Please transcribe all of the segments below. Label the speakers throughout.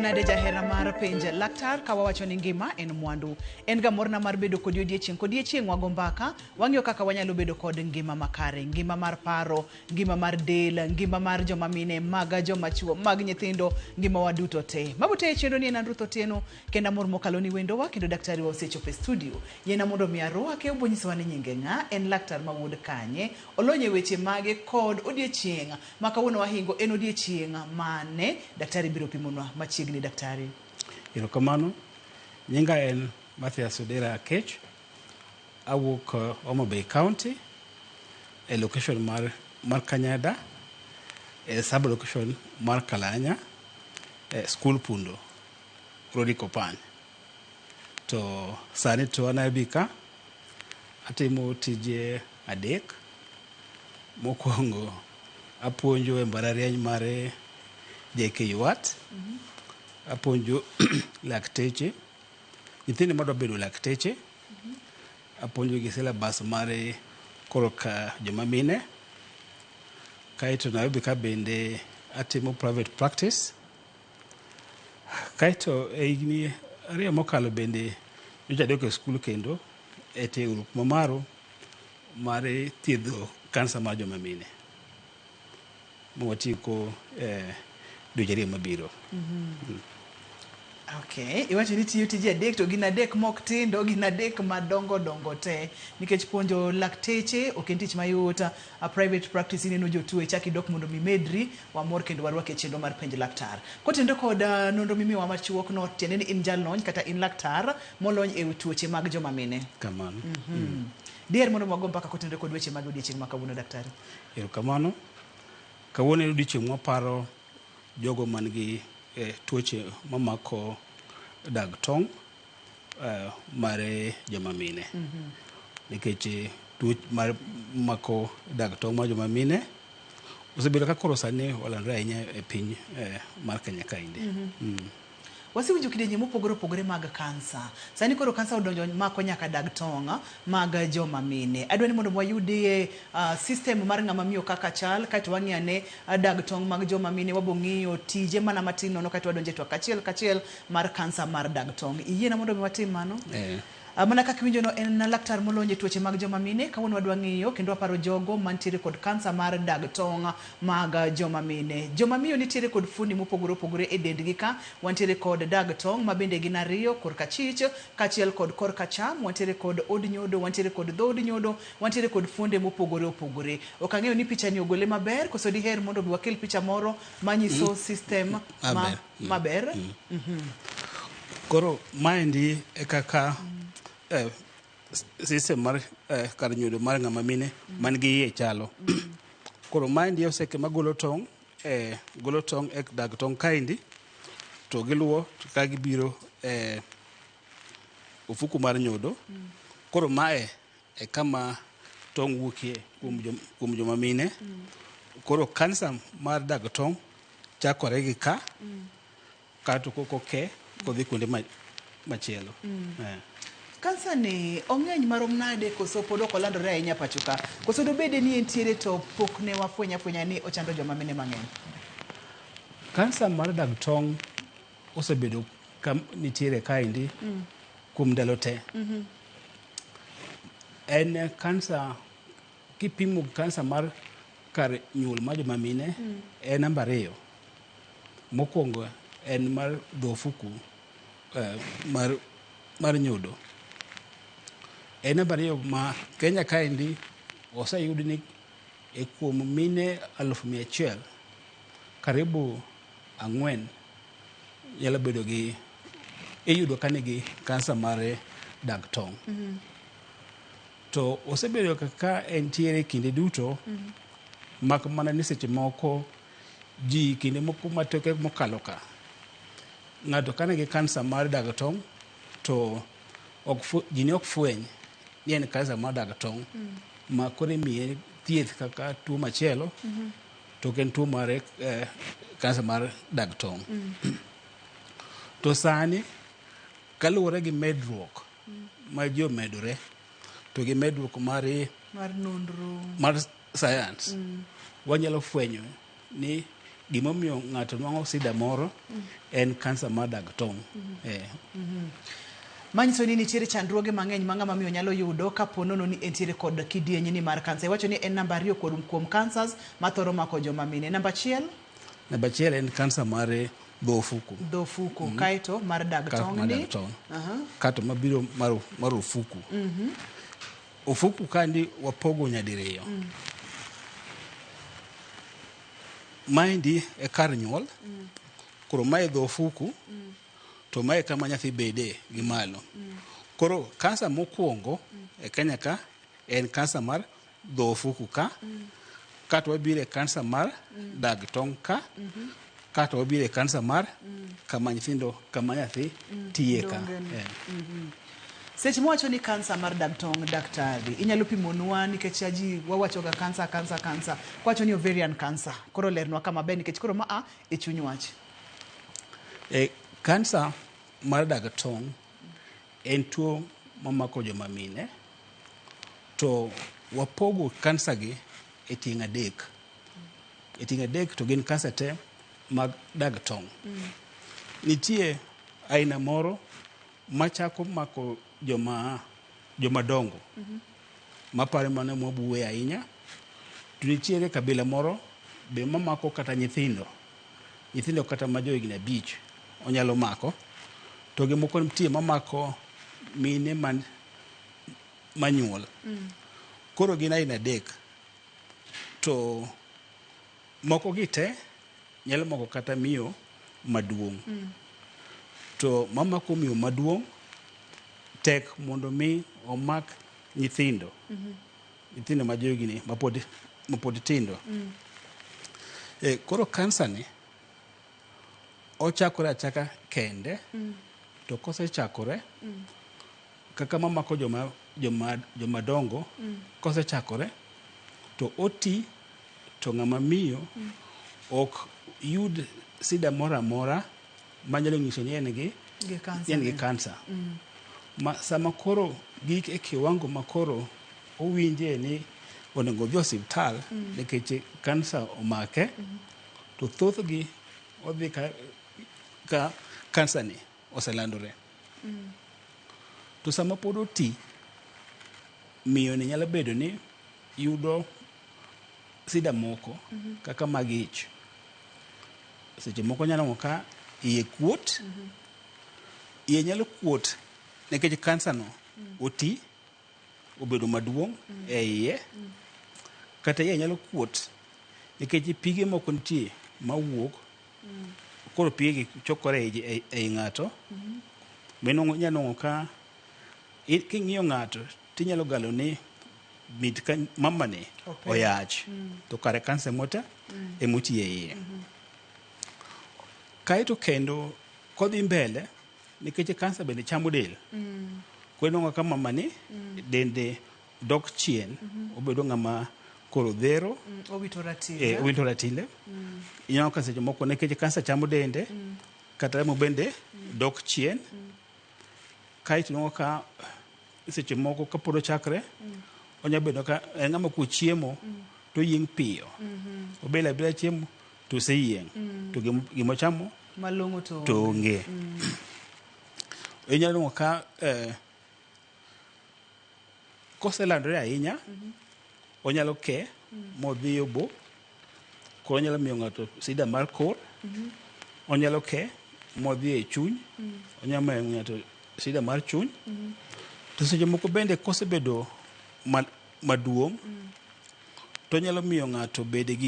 Speaker 1: Nade jahera mar penje laktar ka wawacho ni ngima en mwandu. En ga morna mar bedo kod odiechieng' wago mbaka, wang'iyo kaka wanyalo bedo kod ngima makare, ngima mar paro, ngima mar del, ngima mar joma mine, mag joma chuo, mag nyithindo, ngima wa duto te. Mabute e chendo ni en Ruth Otieno, kenda mor mokalo ni wendowa, kendo daktari wa osechopo e studio. Yena mondo mi arwake obonyisowa ni nyinge ng'a, en laktar ma wuod kanye, olonye weche mage kod odiechieng' ma kawuono wahingo en odiechieng' mane daktari biro pimonwa machiegni daktari.
Speaker 2: Erokamano, nyinga en Mathias Odera Akech, awuok Homa Bay County, e location mar Kanyada, e sub location mar Kalanya, e school Pundo, Rodi Kopany. To sani to anabi ka, atimo tije adek. Mokwongo apuonjo e mbalariany mar JKUAT. Apuonjo lakteche, nyithindo madwa bedo lakteche. Apuonjo gi syllabus mar korka joma mine. Kaito nabi ka bende atimo private practice. Kaito e higni ariyo mokalo bende nyocha adok e skul kendo e tiegruok mamaro mar thiedho kansa mar joma mine. Mwatieko dweche ariyo mabiro.
Speaker 1: Okay, iwacho ni tiyo tije adek to gin adek mok tindo, gin adek madongo dongo te, nikech puonjo lakteche ok en tich mayot. A private practice ineno jotuo ichaki dok mondo mi medri wamor kendo warwake e chenro mar penj laktar. Kotendo kod nonro mimiwa machuok no, tiende ni in jalony kata in laktar molony e tuoche mag joma mine.
Speaker 2: Kamano.
Speaker 1: Dier mondo wago mpaka kotendo kod weche mag odiechieng' ma kawuono daktari.
Speaker 2: Erokamano. Kawuono en odiechieng' mwaparo jogo man gi tuoche mamako dag tong' mar joma mine. Nikech tuo mar mako dag tong' mar joma mine osebedo ka koro sani olandore ahinya e piny mar Kenya kainde.
Speaker 1: Wasewinjo kidienje mopogore opogore mag kansa. Sani koro kansa odonjo mako nyaka dag tong' mag joma mine. Adwa ni mondo wayudie system mar ng'ama miyo kaka chal, kaito wang'iyane dag tong' mag joma mine, wabong'iyo tije mana matin nono, kaito wadonje to kachiel mar kansa mar dag tong'. Iyiena mondo watim mano? Mana kaka winjo no, en laktar molonye tuoche mag joma mine. Kawuono wadwa ng'iyo kendo waparo jogo mantiere kod kansa mar dag tong' mag joma mine. Joma miyo nitiere kod fundi mopogore opogore e dendgi ka. Wantiere kod dag tong' ma bende gin ariyo, korka chich kachiel kod korka cham. Wantiere kod od nyodo, wantiere kod dhood nyodo, wantiere kod fuonde mopogore opogore. Ok ang'eyo ni picha ni ogole maber, koso diher mondo wakel picha moro manyiso system maber.
Speaker 2: Koro maendi e kaka system mar kar nyodo mar ng'ama mine man gi iye chalo. Koro maendi oseke magolo tong' e dag tong' kaindi, to giluwo ka gibiro ofuku mar nyodo. Koro mae e kama tong' wuokie kuom joma mine. Koro kansa mar dag tong' chakore gi ka, kato koko kodhi kuonde machielo.
Speaker 1: Kansa ni ong'eny marom nade, koso pod ok olandore ahinya pacho ka? Koso dobede ni entiere to pok ne wafwenya ni ochando joma mine mang'eny?
Speaker 2: Kansa mar dag tong' osebedo nitiere kaindi kuom ndalo te. En kansa, kipimo kansa mar kar nyuol mar joma mine, en namba 2. Mokwongo en mar dhofuku mar nyodo. En namba 2 ma Kenya kaindi oseyud ni e kuom mine 100,000 karibu 4 nyalo bedo gi iyudo ka nigi kansa mar dag tong'. To osebedo kaka entiere kinde duto, mak mana ni seche moko ji kinde moko matoke mokalo ka, ng'ato ka nigi kansa mar dag tong' to ji ne ok fweny ni en kansa mar dag tong', ma koro imiye thieth kaka tuo machielo, to en tuo mar kansa mar dag tong'. To sani kaluwore gi medruok ma ji omedore, to gi medruok mar
Speaker 1: nonro
Speaker 2: mar science, wanyalo fwenyo ni gimomiyo ng'ato nwang'o sida moro en kansa mar dag tong'.
Speaker 1: Manyiso ni nitiere chandruoge mang'eny ma ng'ama miyo nyalo yudo kapo nono ni entiere kod kidieny ni mar kansa. Iwacho ni en namba 2 kuom cancers mathoro mako joma mine. Namba 1?
Speaker 2: Namba 1 en kansa mar dho ofuku.
Speaker 1: Kaito mar dag tong' ni.
Speaker 2: Kato mabiro mar ofuku. Ofuku kandi wapogo nyadiriyo. Maendi e kar nyuol. Koro mae dho ofuku. To mae kama nyathi bede gi malo. Koro kansa mokwongo e Kenya ka en kansa mar dho ofuku ka. Kato wabiro e kansa mar dag tong' ka. Kato wabiro e kansa mar kama nyathi tiye ka.
Speaker 1: Seche mwacho ni kansa mar dag tong', daktari, inyalo pimonwa nikech ji wawacho ga kansa. Kwacho ni ovarian cancer. Koro lernwa kama be nikech koro maa e chuny wach.
Speaker 2: Kansa mar dag tong' en tuo mamako joma mine. To wapogo kansa gi e tieng' adek to gin kansa te mag dag tong'. Nitie aina moro machako mako joma dongo. Mapare mana mwabuwe ahinya. To nitiere kabila moro be mamako kata nyithindo kata ma jo higni 5 onyalo mako. To gimoko nitie mamako mine manyuol. Koro gin aina 3. To moko gi te nyalo mako kata miyo maduong'. To mamako miyo maduong' tek mondo mi omak nyithindo ma jo higni mapod tindo. Koro kansa ni ochakore achaka kende. To kosechakore kaka mamako joma dongo kosechakore to oti to ng'ama miyo ok yud sida moro amora manyalo nyiso ni en gi kansa. Sama koro gik e kiwango makoro owinje ni onego odhi osiptal nikech kansa omake. To thothgi odhi ka kansa ni oselandore. To sama pod oti, miyo ni nyalo bedo ni yudo sida moko kaka mag ich. Seche moko nyalo ng'o ka iye kuot. Iye nyalo kuot nikech kansa no oti obedo maduong' e iye. Kata iye nyalo kuot nikech pige moko nitie mawuok. Koro pige chokore e ng'ato. Nyalo ng'o ka king'iyo ng'ato tinyalo galo ni mit ka mamane oyach. To kare kansa mota emoti e iye. Kaito kendo kodhi mbele nikech kansa bende chamo del. Kwenong'o ka mamani dende dok chien. Obedo ng'ama koro dhero. Owito ratile. Inyalo ka seche moko nikech kansa chamo dende. Kata remo bende dok chien. Kaito nong'o ka seche moko kapod ochakre. Onya bedo ka ng'ama ko chiemo to yieng' piyo. Obila bila chiemo to seyieng'. To gimochamo
Speaker 1: malong'o
Speaker 2: to onge. Inyalo ng'o ka koselandore ahinya onyalo ke modhi obo. Koro onyalo miyo ng'ato sida mar kor. Onyalo ke modhi e chuny. Onyalo miyo ng'ato sida mar chuny. To seche moko bende kosebedo maduong' to nyalo miyo ng'ato obed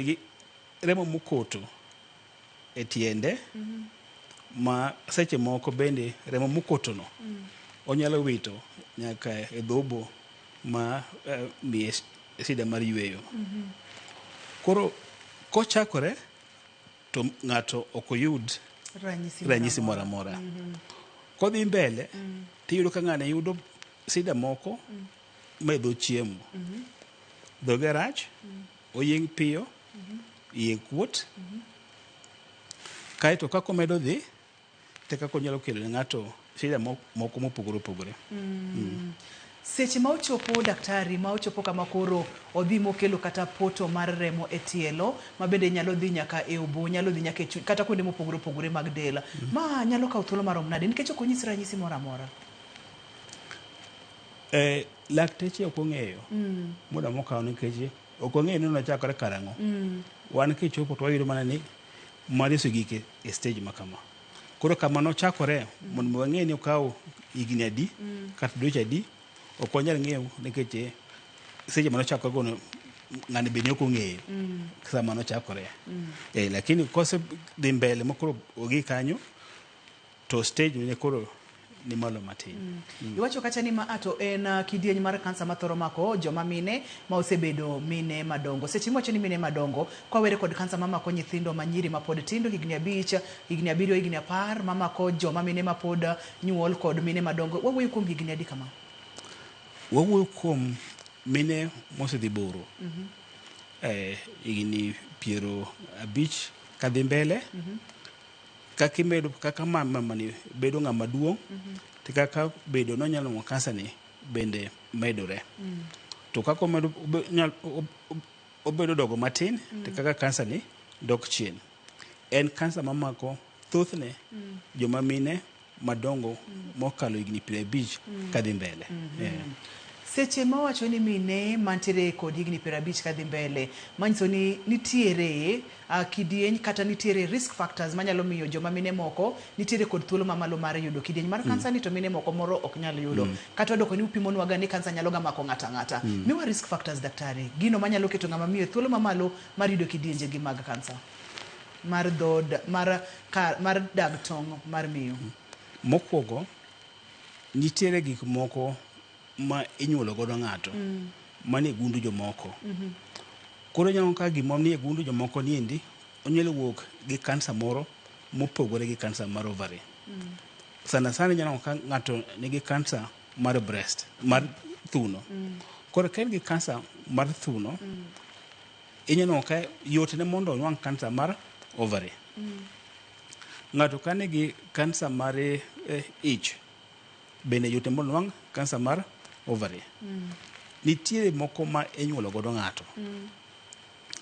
Speaker 2: gi remo mokoto e tiende. Ma seche moko bende remo mokoto no onyalo wito nyaka e dhobo ma miye sida mar yweyo. Koro kochakore to ng'ato ok oyud ranyisi moro amora. Kodhi mbele tiyudo ka ng'ani yudo sida moko medho chiemo. Dhoge rach, oyieng' piyo, iye kuot. Kaito kako medo dhi te kako nyalo kelo ne ng'ato sida moko mopogore opogore.
Speaker 1: seche ma ochopo daktari ma ochopo kama koro odhi mokelo kata poto mar remo e tielo ma bende nyalo dhi nyaka e obo, nyalo dhi nyaka e chuny kata kuonde mopogore opogore mag del, ma nyalo kawo thuolo marom nade nikech ok onyis ranyisi moro amora.
Speaker 2: Lakteche ok ong'eyo muda mokawo nikech ok ong'eyo ni nochakore karang'o. Wan kichopo to wayudo mana ni mari osegik e stage ma kama. Koro kama nochakore mondo wang'e ni okawo higni adi kata dweche adi ok wanyal ng'eyo nikech seche manochakore gono ng'ani be ne ok ong'eyo sama nochakore. Lakini kose dhi mbele makoro ogi kanyo to stage ne koro ni malo matin.
Speaker 1: Iwacho kacha ni ma ato en kidieny mar kansa ma thoro mako joma mine ma osebedo mine madongo. Seche miwacho ni mine madongo kwawere kod kansa ma mako nyithindo ma nyiri ma pod tindo higni 5, higni 7, higni 10 ma mako joma mine ma pod nyuol kod mine madongo. Wawuoyo kuom higni adi kama?
Speaker 2: Wawuoyo kuom mine mosedhi boro. Higni 50 kadhi mbele. Kakimedo kaka mama ni bedo ng'ama duong' to kaka bedo no nyalo mo kansa ni bende medore. To kaka obedo dogo matin to kaka kansa ni dok chien. En kansa mamako thothne joma mine madongo mokalo higni 50 kadhi mbele.
Speaker 1: Seche ma wacho ni mine mantiere kod higni 50 kadhi mbele manyiso ni nitiere kidieny kata nitiere risk factors manyalo miyo joma mine moko nitiere kod thuolo mamalo mar yudo kidieny mar kansa ni to mine moko moro ok nyal yudo. Kata odoko ni upimo nwaga ni kansa nyalo ga mako ng'ata. Miwa risk factors daktari, gino manyalo keto ng'ama miyo thuolo mamalo mar yudo kidienje gi mag kansa mar dhod mar dag tong' mar miyo.
Speaker 2: Mokwongo nitiere gik moko ma inyuolo godo ng'ato manie gundu jomoko. Koro nyalo ka gima nie gundu jomoko niendi onyalo wuok gi kansa moro mopogore gi kansa mar ovary. Sana nyalo ka ng'ato nigi kansa mar breast mar thuno. Koro ka en gi kansa mar thuno inyalo ka yot ne mondo onwang' kansa mar ovary. Ng'ato ka nigi kansa mar ich bende yot ne mondo onwang' kansa mar ovary. Nitiere moko ma inyuolo godo ng'ato.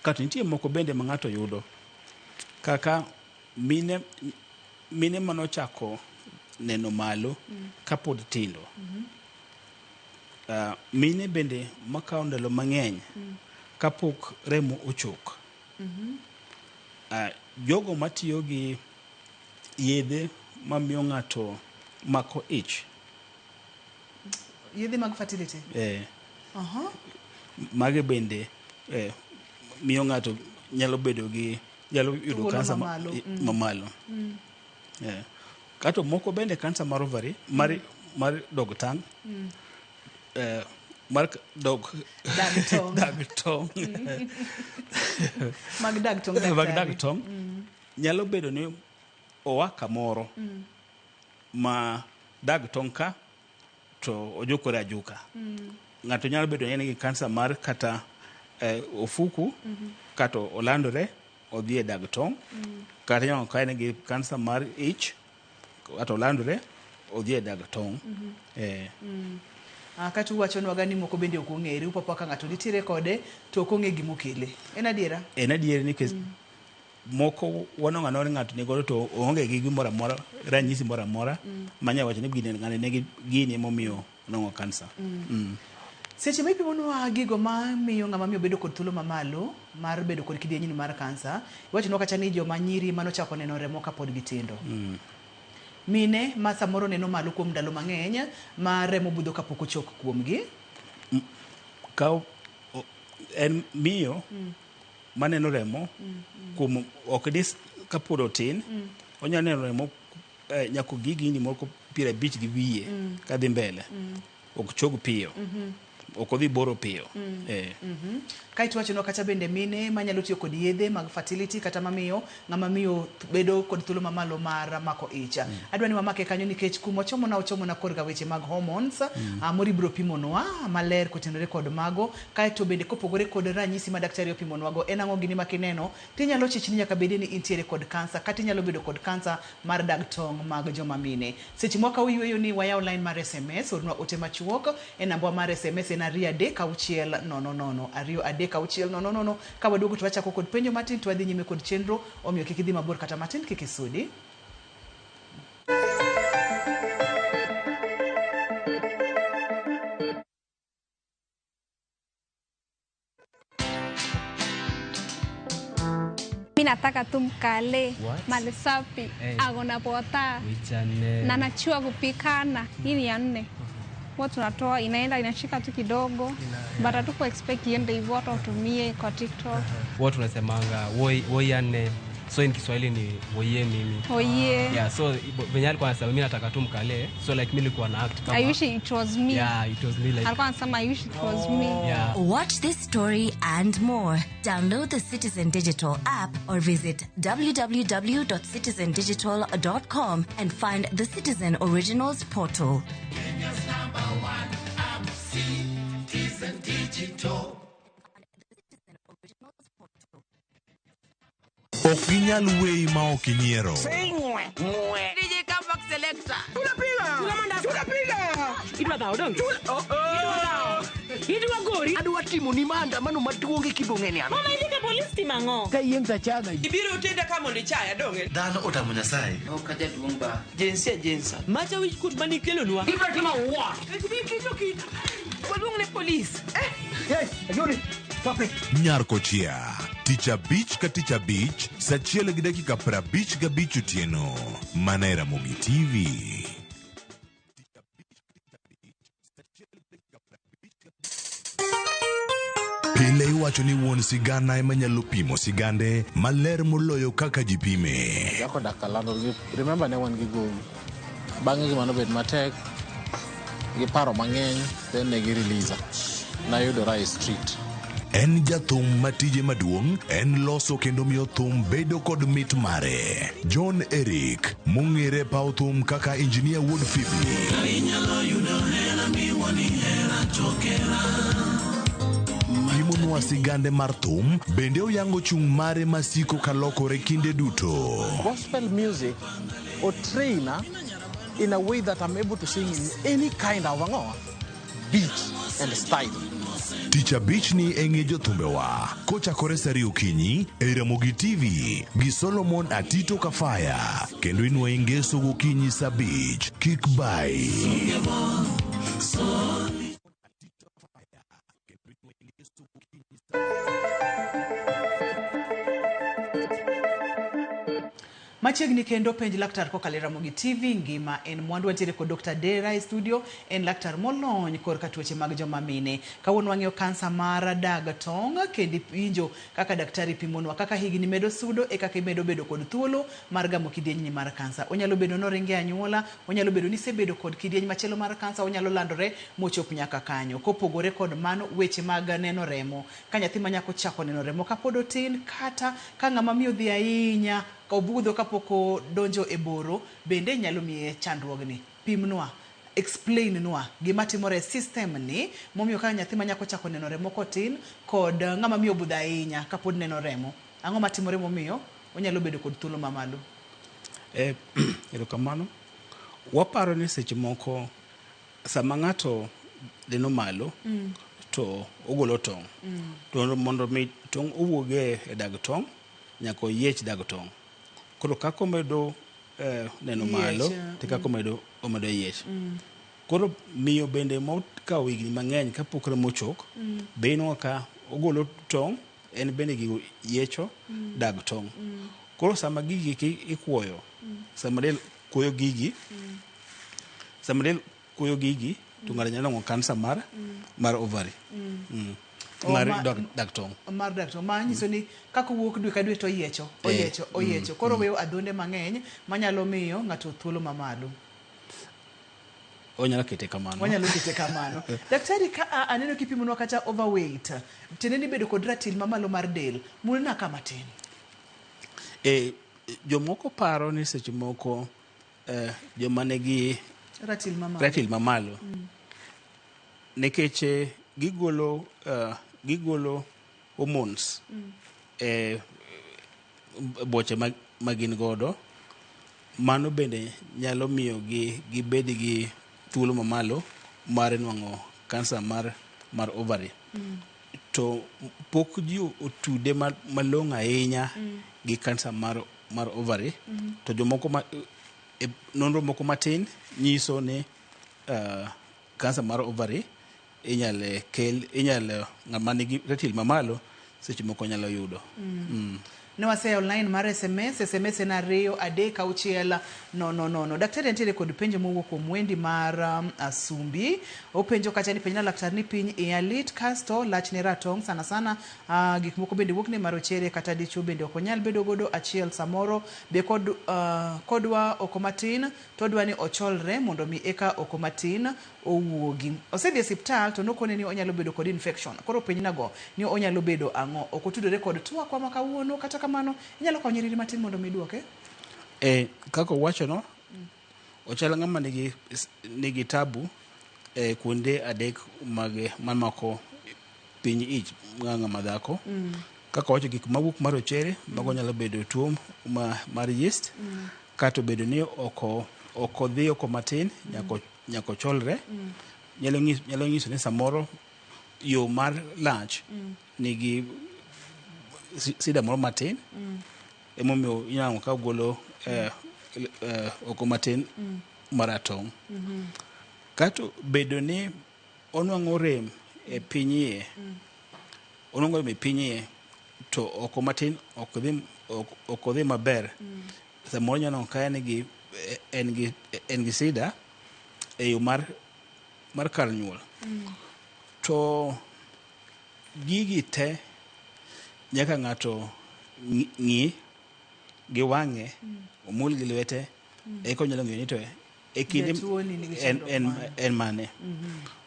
Speaker 2: Kata nitiere moko bende ma ng'ato yudo kaka mine manochako neno malo kapod tindo. Mine bende makawo ndalo mang'eny kapok remo ochok. Jogo matiyo gi yedhe mamiyo ng'ato mako ich.
Speaker 1: Yedhe mag fertility?
Speaker 2: Mage bende miyo ng'ato nyalo yudo kansa mamalo. Kato moko bende kansa mar ovary mar dog tang' mar dag tong' mag dag tong' nyalo bedo ni oa kamoro ma dag tong' ka to ojokore ajuka. Ng'ato nyalo bedo ni en gi kansa mar kata ofuku kata olandore odhi e dag tong', kata nyalo ka en gi kansa mar ich kata olandore odhi e dag tong'.
Speaker 1: Kata uwacho nwaga ni moko bende ok ong'ere, upapa ka ng'ato nitiere kode to ok ong'e gimokele. En adiera? En adiera
Speaker 2: nikech moko wanong'ano ni ng'ato nigodo to oonge gi gimoro amora, ranyisi moro amora manya wacho ni ng'ani nigi gini momiyo nong'o kansa.
Speaker 1: Seche ma ipimonwa gigo ma miyo ng'ama miyo bedo kod thuolo mamalo mar bedo kod kidieny mar kansa, iwacho nwa kacha ni joma nyiri manochako neno remo kapod gitindo. Mine ma samoro neno malo kuom ndalo mang'eny ma remo budho kapok ochok kuomgi.
Speaker 2: En miyo maneno remo kuom ok dis kapod otin, onyalo neno remo nyako gigini moko 50 gi wiye kadhi mbele. Ok chog piyo. ok odhi boro piyo.
Speaker 1: Kaito wacho no kata bende mine manyalo tiyo kod yedhe mag fertility kata mamiyo ng'ama miyo bedo kod thuolo mamalo mar mako icha. Adwa ni wamake kanyo nikech kuma ochomo na korga weche mag hormones mori bro pimonwa maler kotenore kod mago. Kaito bende kopogore kod ranyisi ma daktari opimonwa go en ang'o gini makineno tinyalo chichni nyaka bede ni intiere kod kansa kata inyalo bedo kod kansa mar dag tong' mag joma mine. Seche mwaka uyueyo ni wayaw line mar SMS ornwa ote machuok e namba mar SMS en 23600 ka waduogo to wachako kod penjo matin to wadhi nyime kod chenro omiyo kik idhi mabor kata matin kik isudi.
Speaker 3: Mimi nataka tu mkale mali safi agona pota na nachua kupikana. Hii ni ya 4. Watu tunatoa inaenda inashika tu kidogo but hatuko expect iende hivyo watu watumie kwa TikTok.
Speaker 4: Watu tunasemanga woi ya 4. So in Kiswahili ni woye mimi.
Speaker 3: Oye.
Speaker 4: Yeah, so venye alikuwa anasema mimi nataka tu mkale. So like mimi nilikuwa na act kama
Speaker 3: I wish it was me.
Speaker 4: Yeah, it was me like.
Speaker 3: Alikuwa anasema I wish it was me.
Speaker 4: Yeah.
Speaker 5: Watch this story and more. Download the Citizen Digital app or visit www.citizendigital.com and find the Citizen Originals portal.
Speaker 6: Kenya's #1 app, Citizen Digital.
Speaker 7: Okinyal wei ma okinyiero.
Speaker 8: DJ Comeback Selector.
Speaker 9: Tunapiga. Idwa dhao dongi. Idwa gori.
Speaker 8: Adwa timo ni maandamano maduong' kibong'eni ano.
Speaker 9: Mama ilike polisi timango.
Speaker 8: Ka yieng' tachaga.
Speaker 9: Ibiro utenda kama ni chaya donge.
Speaker 7: Dhano otamo Nyasaye.
Speaker 8: Okaja duong' ba. Jensa.
Speaker 9: Macha wich kut mani kelo nwa.
Speaker 8: Ibiro timo what?
Speaker 9: Waduong' ne polisi.
Speaker 8: Yes, ajuri. Pape.
Speaker 7: Nyarkochia. Ticha Beach ka Ticha Beach. Sachiel gi dakika 55 otieno. Manera Mugi TV. Pile iwacho ni wuon sigana ema nyalo pimo sigande maler moloyo kaka jipime.
Speaker 10: Jako dakalando remember ne wan gi go bang'e gi mano bed matek gi paro mang'eny then ne gi release na yudo Rai Street.
Speaker 7: En jathum matije maduong' en loso kendo miyo thum bedo kod mit mare. John Eric mong'ere paw thum kaka Engineer Wood Phoebe. Pimonwa sigande mar thum bende oyango chung' mare masiko kalokore kinde duto.
Speaker 10: Gospel music or trainer in a way that I'm able to sing in any kind of beat and style.
Speaker 7: Ticha Beach ni eng'e jothumbewa kochakore sari okinyi e Ramogi TV gi Solomon Atito Kafaya kendo inwa ingeso gokinyi sa beach kik bai.
Speaker 1: Machiegni kendo penj laktar kokalo Ramogi TV ngima en mwandu wantiere kod Dr. Dera e studio en laktar molony korka tuoche mag joma mine. Kawuono wang'iyo kansa mar dag tong' kendo pinjo kaka daktari pimonwa kaka higni medo sudo e kaka imedo bedo kod thuolo mar gamo kidieny mar kansa. Onyalo bedo noringe anyuola, onyalo bedo ni sebedo kod kidieny machielo mar kansa, onyalo landore mochop nyaka kanyo. Kopogore kod mano weche mag neno remo. Ka nyathi manyako chako neno remo kapod otin kata ka ng'ama miyo dhi ahinya obudho kapoko donjo e boro bende nyalo miye chandruogni. Pimnwa, explain nwa gima timore system ni momiyo ka nyathi manyako chako neno remo kotin kod ng'ama miyo budho ahinya kapod neno remo. Ang'o matimore momiyo onyalo bedo kod thuolo mamalo?
Speaker 2: Erokamano. Waparo ni seche moko sama ng'ato neno malo to ogolo tong'. To mondo mi tong' owuoge e dag tong' nyaka oyiech dag tong'. Koro kako medo neno malo te kako medo yiech. Koro miyo bende mokawo higni mang'eny kapok remo chok beno ka ogolo tong' en bende gi yiecho dag tong'. Koro sama gigi ikuoyo sama del kuoyo gigi to ng'ato nyalo ng'o kansa mar ovary. Mar dag tong'.
Speaker 1: Mar dag tong'. Ma nyiso ni kako wuok dwe ka dwe to oyecho. Koro weyo adhonde mang'eny manyalo miyo ng'ato thuolo mamalo.
Speaker 2: onyalo kete kamano.
Speaker 1: Wanyalo kete kamano. Daktari ka aneno kipimonwa kata overweight. Teneni bedo kod ratil mamalo mar del. Mulna kama tin.
Speaker 2: Jomoko paro ni seche moko joma nigi ratil mamalo. Nekech gigolo hormones boche magin godo, mano bende nyalo miyo gibed gi thuolo mamalo mar nwang'o kansa mar ovary. To pok ji otude malong'o ahinya gi kansa mar ovary. To jomoko nonro moko matin nyiso ni kansa mar ovary inyalo ng'ama nigi ratil mamalo seche moko nyalo yudo.
Speaker 1: Ne wasea online mar SMS en 23690. Daktari entiere kod penjo mowuok kuom Wendi mar Asumbi. Openjo kacha ni penjna laktar ni piny ialit kasto lachne ratong sana gik moko bende wuok ne marochere kata dichuo bende ok onyal bedo godo achiel samoro be kodwa oko matin to dwa ni ocholre mondo mi eka oko matin owuogi. Osedhi e osiptal to nokone ni onyalo bedo kod infection. Koro penjna go ni onyalo bedo ang'o? Ok otudore kod tuo kwa makawuono kata kamano inyalo kawo nyiriri matin mondo miduoke?
Speaker 2: Kako wacho no, ochala ng'ama nigi tabu kuonde adek mamako piny ich ng'ama dhako. Kako wacho gik mawuok marochere, mago nyalo bedo tuo mar yeast, kato bedo ni oko dhi oko matin, nyako cholre, nyalo nyiso ni samoro yo mar lach nigi sida moro matin, emomiyo inyalo ka golo oko matin maratong'. Kato bedo ni onwang'o rem e pinyie, to oko matin ok odhi maber. Samoro nyalo ka en gi sida e yo mar kar nyuol. To gigi te nyaka ng'ato ng'i gi wang'e, omul gi lwete, eko nyalo ng'eyo ni to e kinde en mane.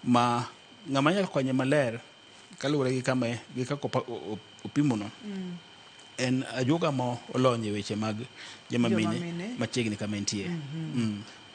Speaker 2: Ma ng'ama nyalo konye maler kaluwore gi kaka opimono, en ajuoga ma olony e weche mag joma mine machiegni kama entie.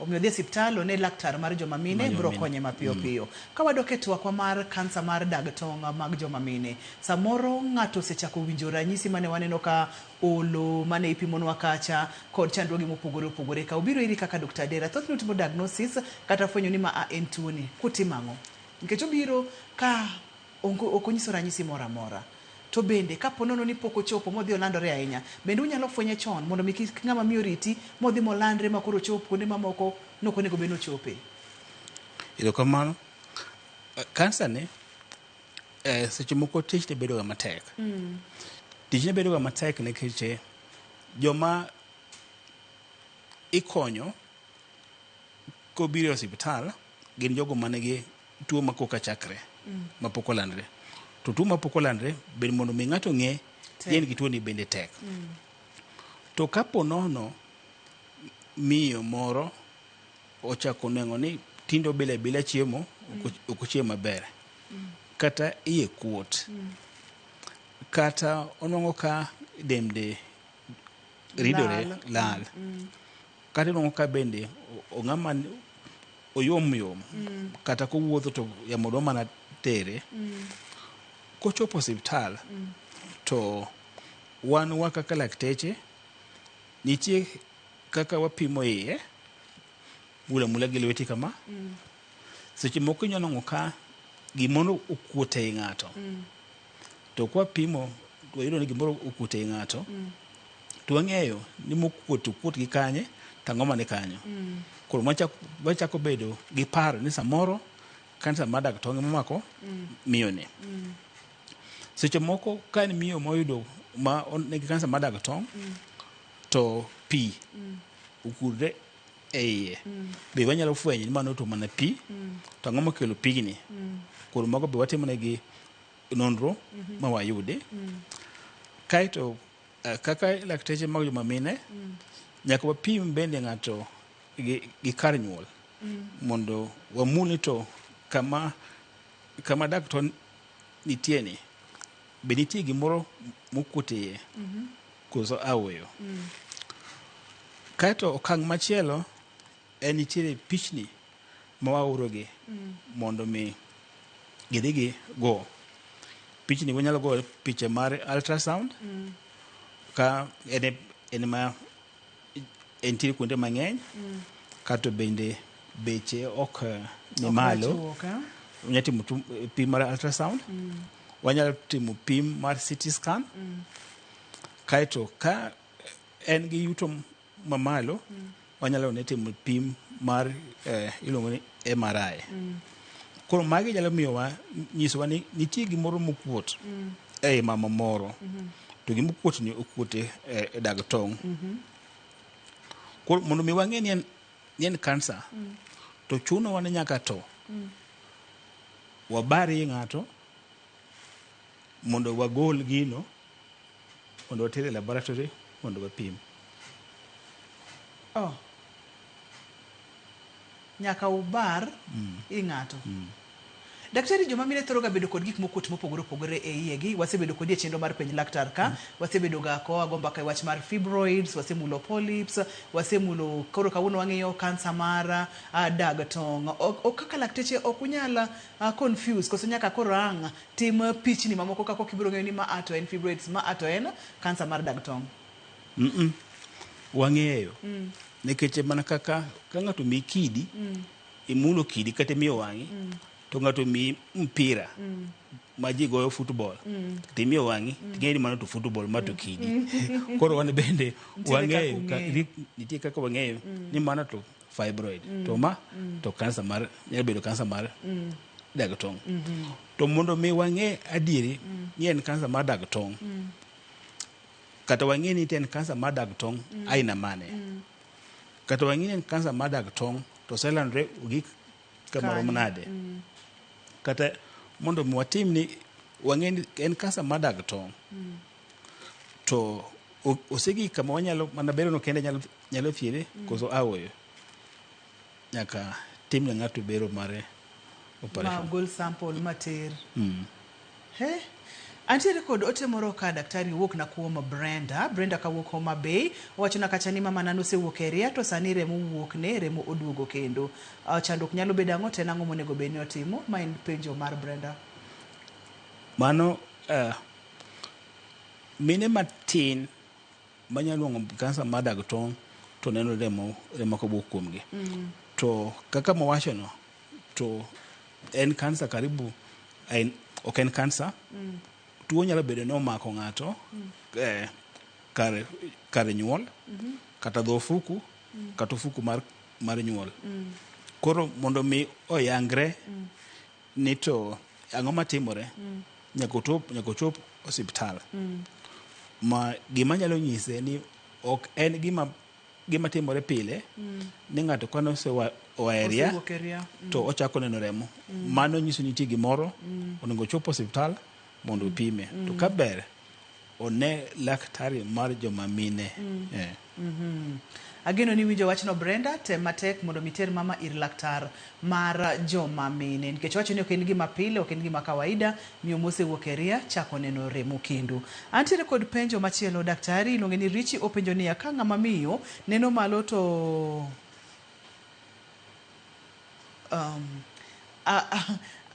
Speaker 1: Omiyo dhi osiptal one laktar mar joma mine biro konye mapiyo piyo. Ka wadok e twakwa mar kansa mar dag tong' mag joma mine, samoro ng'ato osechako winjo ranyisi mane waneno ka olo mane ipimonwa kacha kod chandruoge mopogore opogore. Ka obiro iri kaka Dr. Adera, thothne utimo diagnosis kata fwenyo ni ma en tuoni, kutimo ang'o? Nikech obiro ka ok onyiso ranyisi moro amora. To bende kapo nono ni pok ochopo modhi olandore ahinya, bende unyalo fwenye chon mondo mi kik ng'ama miyo riti modhi molandre ma koro chop kuonde mamoko nokonego bed nochope.
Speaker 2: Kamano, kansa ne seche moko tich ne bedo ga matek. Tich ne bedo ga matek nikech joma ikonyo kobiro e osiptal gin jogo manigi tuo makoka chakre mapok olandre. To tuo mapok olandre bende mondo mi ng'ato ng'e ni en gi tuo ni bende tek. To kapo nono miyo moro ochako neng'o ni tindo bila chiemo, ok ochiemo maber, kata iye kuot, kata onwang'o ka dende ridore lal, kata onwang'o ka bende ong'ama oyom, kata kowuotho to yamo dwa mana tere, kochopo osiptal to wan kaka lakteche nitie kaka wapimo iye mula gi lweti kama. Seche moko inyalo ng'o ka gimoro okuot e ng'ato, to kwa pimo to wayudo ni gimoro okuot e ng'ato, to wang'eyo ni mokuot gi kanye tang'o mane kanyo. Koro wachako bedo gi paro ni samoro kansa mar dag tong' momako miyo ni. Seche moko ka en miyo moyudo ma nigi kansa mar dag tong', to pi okudre e iye, be wanyalo fwenyo ni mano to mana pi, to ang'o makelo pigni. Koro mago be watimo negi nonro ma wayudi. Kaeto kaka lakteche mag joma mine, nyaka wapim bende ng'ato gi kar nyuol. mondo wamuli to kama daktar nitie ni be nitie gimoro mokutie koso aweyo kato okang' machielo en nitiere pichni ma waurogi mondo mi gidhi gi go pichni wanyalo go picha mar ultrasound ka en ma entiere kuonde mang'eny kato bende beche ok ni malo wanyalo timo pim mar ultrasound wanyalo timo pim mar CT scan kaito ka en gi yuto mamalo wanyalo ne timo pim mar iluongo ni MRI koro magi nyalo miyowa nyisowa ni nitie gimoro mokuot e mama moro to gimokuot ni okuot e dag tong' koro mondo mi wang'e ni en kansa to chuno wan nyaka to wabari ng'ato mondo wagol gino mondo watere laboratory mondo wapim.
Speaker 1: Nyaka ubar ing'ato. Daktari, joma mine thoro ga bedo kod gik mokuot mopogore opogore e iyegi. Wasebedo kod chenro mar penj laktar ka. Wasebedo ga ko agomba ka wach mar fibroids, wasemulo polyps, wasemulo koro kawuono wang'iyo kansa mar dag tong'. Kaka lakteche ok unyala confuse koso nyaka koro ang' tim pichni mamoko kako kibiro ng'eyo ni ma ato en fibroids, ma ato en kansa mar dag tong'.
Speaker 2: Wang'eyo. Nikech mana kaka ka ng'ato mi kidi imulo kidi kata miyo wang'i to ng'ato mi mpira ma ji goyo football to miyo wang'i ting'e ni mano to football ma to kidi koro wan bende wang'eyo nitie kaka wang'eyo ni mano to fibroid to ma to kansa mar nyalo bedo kansa mar dag tong'. To mondo mi wang'e adieri ni en kansa mar dag tong' kata wang'e ni en kansa mar dag tong' aina mane kata wang'e ni en kansa mar dag tong' to selandre ugik kamoro manade kata mondo mi watim ni wang'e ni en kansa mar dag tong' to osegi kama wanyalo mana bero no kende nyalo thiedhe koso awoyo nyaka tim ne ng'ato bero mare operation
Speaker 1: ma gol sample mater antiere kod ote moro ka daktari wuok na kuom Brenda ka wuok Homa Bay owacho na kacha ni mama nano osewuok e ria to sani remo wuok ne remo oduogo kendo chandruok nyalo bedo ang'o tena ang'o monego bed ni otimo ma en penjo mar Brenda.
Speaker 2: Mano mine matin manyalo luongo kansa mar dag tong' to neno remo kowuok kuomgi to kaka mawacho no to en kansa karibu ok en kansa tuo nyalo bedo ni omako ng'ato kare nyuol kata dho ofuku kata ofuku mar nyuol koro mondo mi oyangre ni to ang'o matimore nyaka ochop osiptal ma gima nyalo nyise ni ok en gima timore pile ni ng'ato kano oeria to ochako neno remo mano nyiso ni nitie gimoro onego ochop osiptal mondo opime to ka ber one laktari mar joma mine.
Speaker 1: Ageno ni winjo wachno Brenda tem matek mondo miter mama ir laktar mar joma mine nikech wacho ni ok en gima pile ok en gima kawaida miyo mosewuok e ria chako neno remo kendo. Antiere kod penjo machielo daktari iluonge ni Richi openjo ni ka ng'ama miyo neno malo to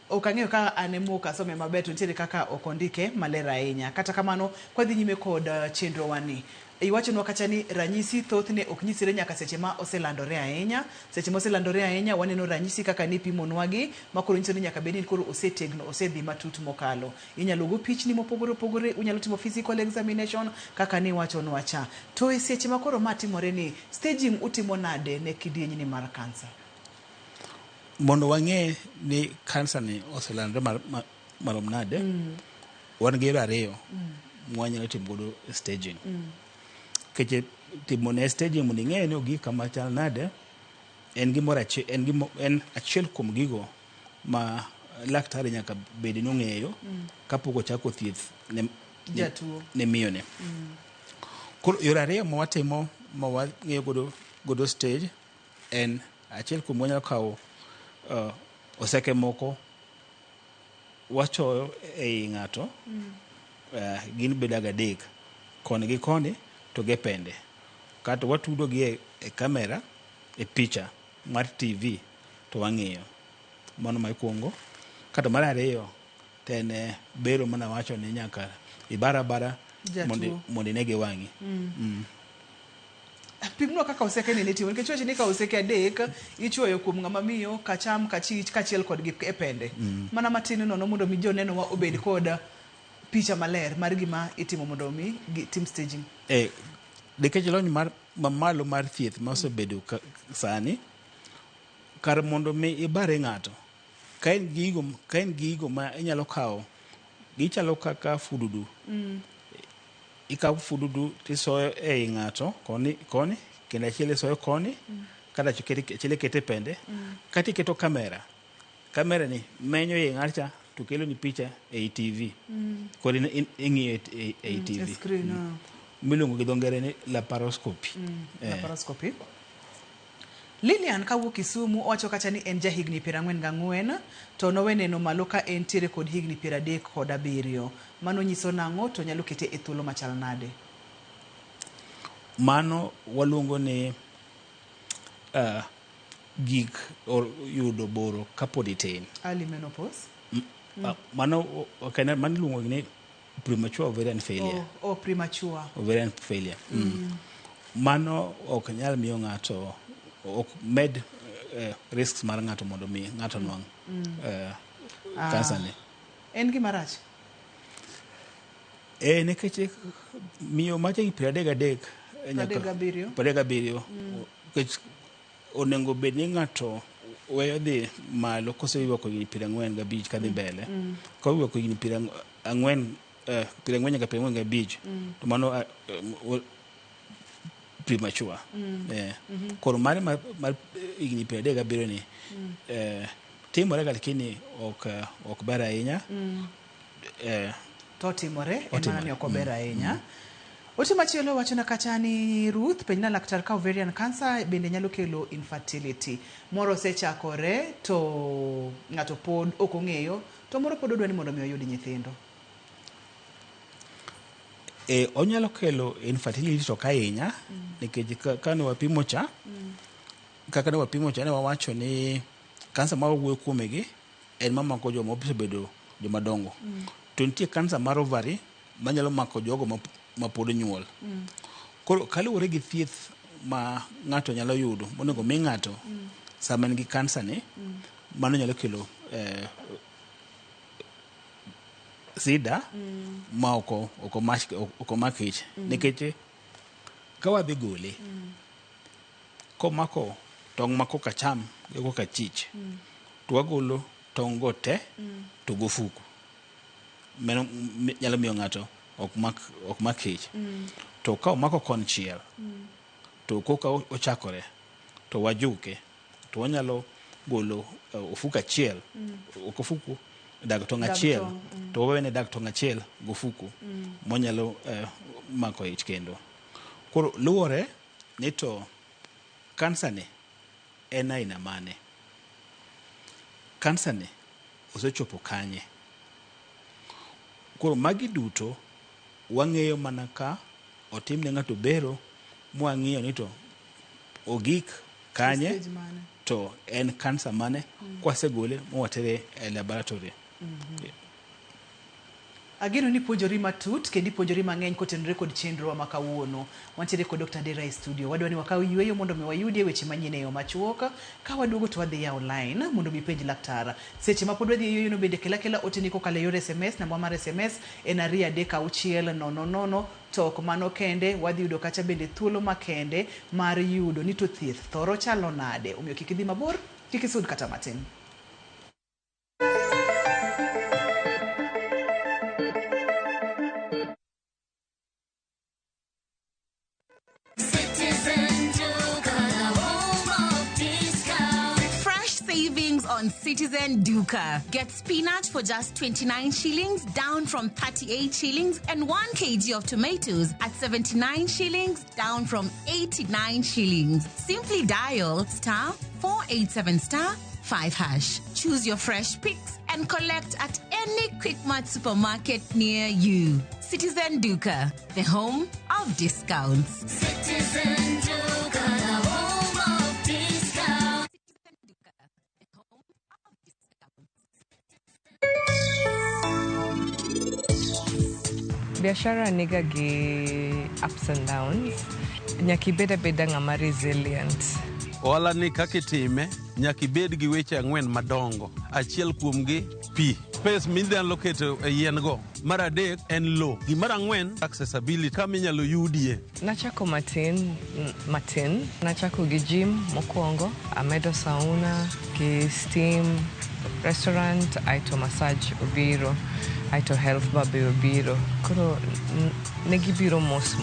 Speaker 1: ok ang'eyo ka anemo kasome maber to nitiere kaka ok ondike maler ahinya kata kamano kwadhi nyime kod chenro wani iwachonwa kacha ni ranyisi thothne ok nyisire nyaka seche ma oselandore ahinya seche ma oselandore ahinya waneno ranyisi kaka ni pimonwagi makoro nyiso ni nyaka bed ni koro osetegno osedhi matut mokalo inyalo go pichni mopogore opogore unyalo timo physical examination kaka ni wachonwa cha to e seche ma koro matimore ni staging utimo nade ne kidieny ni mar kansa
Speaker 2: mondo wang'e ni kansa ni oselandore marom nade wan gi ariyo mwanyalo timo godo staging keche timo ne staging mondo ing'e ni ogik kama chal nade en achiel kuom gigo ma laktari nyaka bed ni ong'eyo kapok ochako thieth ne miyone koro yore ariyo ma watimo ma wang'eyo godo stage en achiel kuom wanyalo kawo oseke moko wachoyo ei ng'ato gin bedaga adek koni gi koni to gi pende kata watudo gi e kamera e picha mar TV to wang'iyo mano ma ikuongo kata mar ariyo to en bero mana wacho ni nyaka ibarabara mondo inegi wang'i.
Speaker 1: Pimno kaka oseke ni nitiwo nikech wacho ni ka oseke adek ichuoyo kuom ng'ama miyo kacham kachich kachiel kod gi e pende mana matin nono mondo mi joneno wa obed kod picha maler mar gima itimo mondo mi tim staging.
Speaker 2: Nikech lony mar mamalo mar thieth ma osebedo sani kar mondo mi ibare ng'ato ka en gigo ma inyalo kawo gichalo kaka fududu. Ikawo fududu tisoyo ei ng'ato koni kendo achiel isoyo koni kata achiel ikete pende kata iketo kamera ni menyo ei ng'acha to kelo ni picha ei TV kod ing'iyo ei TV miluongo gi dho ngere ni laparoscopy.
Speaker 1: Laparoscopy. Lilian kawuok Kisumu owacho kacha ni en jahigni 44 to nowe neno malo ka entiere kod higni 37 mano nyiso nang'o to nyalo kete e thuolo machal nade?
Speaker 2: Mano waluongo ni gik yudo boro kapod itin.
Speaker 1: Early menopause.
Speaker 2: Mano mano iluongo ni premature ovarian failure.
Speaker 1: Premature
Speaker 2: ovarian failure. Mano ok nyal miyo ng'ato ok med risks mar ng'ato mondo mi ng'ato nwang' kansa ni.
Speaker 1: En gima rach?
Speaker 2: Nikech miyo ma jahigni 37 nikech onego bed ni ng'ato weyo dhi malo koseyuak higni 45 kadhi mbele. Ka oyuak higni 40 nyaka 45 to mano premature. Koro mare mar higni 37 ni timore ga lakini ok ber ahinya.
Speaker 1: To timore ema ni ok ber ahinya. Ote machielo wacho na kacha ni Ruth penjna laktar ka ovarian cancer bende nyalo kelo infertility. Moro osechakore to ng'ato pod ok ong'eyo to moro pod odwa ni mondo mi oyud nyithindo.
Speaker 2: Onyalo kelo infertility to kainya nikech ka ne wapimo cha ne wawacho ni kansa ma wuoyo kuomegi en mamako joma osebedo jomadongo. To nitie kansa mar ovary manyalo mako jogo ma pod nyuol. Koro kaluwore gi thieth ma ng'ato nyalo yudo monego mi ng'ato sama en gi kansa ni mano nyalo kelo sida ma oko makich nikech ka wadhi gole komako tong' mako kacham go kachich to wagolo tong' go te to go fuku meno nyalo miyo ng'ato ok makich. To ka omako konchiel to koka ochakore to wajuke to wanyalo golo ofuku achiel ofuku dag tong' achiel to wawene dag tong' achiel gofuku monyalo mako ich kendo. Koro luwore ni to kansa ni en aina mane, kansa ni osechopo kanye. Koro magi duto wang'eyo mana ka otim ne ng'ato bero mwang'iyo ni to ogik kanye to en kansa mane kwasegole mwatere e laboratory.
Speaker 1: Ageno ni puonjori matut kendi puonjori mang'eny kotenore kod chenro ma kawuono. Wantiere kod Dr. Dera e studio. Wadwa ni wakaw yweyo mondo mi wayudie weche manyien e yo machuok. Ka waduogo to wadhi yaw line mondo mi penj laktar. Seche ma pod wadhi yweyo no bende kela oteni kokalo yor SMS namba mar SMS en 236000 to ok mano kende wadhi yudo kacha bende thuolo makende mar yudo ni to thieth thoro chalo nade. Omiyo kik idhi mabor, kik isud kata matin.
Speaker 5: On Citizen Duka. Get spinach for just 29 shillings, down from 38 shillings, and 1 kg of tomatoes at 79 shillings, down from 89 shillings. Simply dial *4 487 *5#. Choose your fresh picks and collect at any Quickmart supermarket near you. Citizen Duka, the home of discounts.
Speaker 6: Citizen Duka, the home of discounts.
Speaker 5: Citizen Duka, the home of discounts.
Speaker 11: Biashara niga gi ups and downs. Nyaki beda ngama resilient.
Speaker 12: Ohala ni kakitime nyaki bed gi weche ang'wen madongo. Achiel kuomgi pi. Space minyalo keto e yien go. Mar adek en low. Gi mar ang'wen accessibility kama inyalo yudie.
Speaker 11: Nachako matin. Nachako gi gym mokwongo. Amedo sauna, gi steam, restaurant, aito massage obiro, aito health babe obiro. Koro negibiro mos.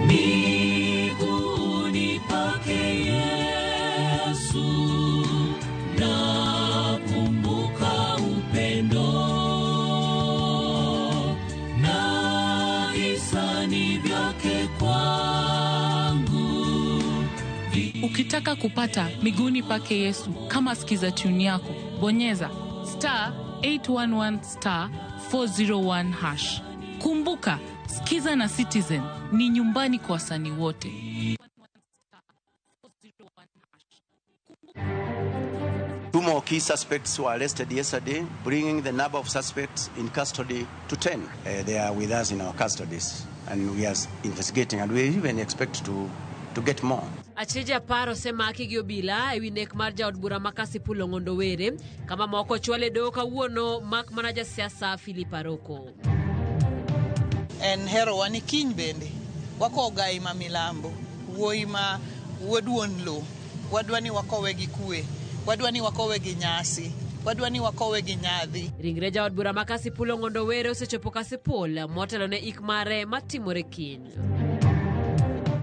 Speaker 6: Miguuni pake Yesu, nakumbuka upendo na hisani vyake kwangu.
Speaker 13: Ukitaka kupata miguuni pake Yesu kama skiza tune yako, bonyeza *811 *401#. Kumbuka, Skiza na Citizen ni nyumbani kwa wasanii wote.
Speaker 14: Two more key suspects were arrested yesterday, bringing the number of suspects in custody to 10. They are with us in our custodies, and we are investigating, and we even expect to get more.
Speaker 15: Achija paro sema akigi obila ewi nek mar jaod bura makasi pulo ngondo were kama moko chwale doka wuono mak manaja siasa Philip Aroko.
Speaker 16: En hero wani kiny bende wako gai ma milambo wuoi ma wuodwon lo wadwani wakowe gi kue wadwani wakowe gi nyasi wadwani wakowe gi nyadhi.
Speaker 15: Ringre jaod bura makasi pulo ngondo were osechopo Kasipul motelo ne ikmare matimore kiny.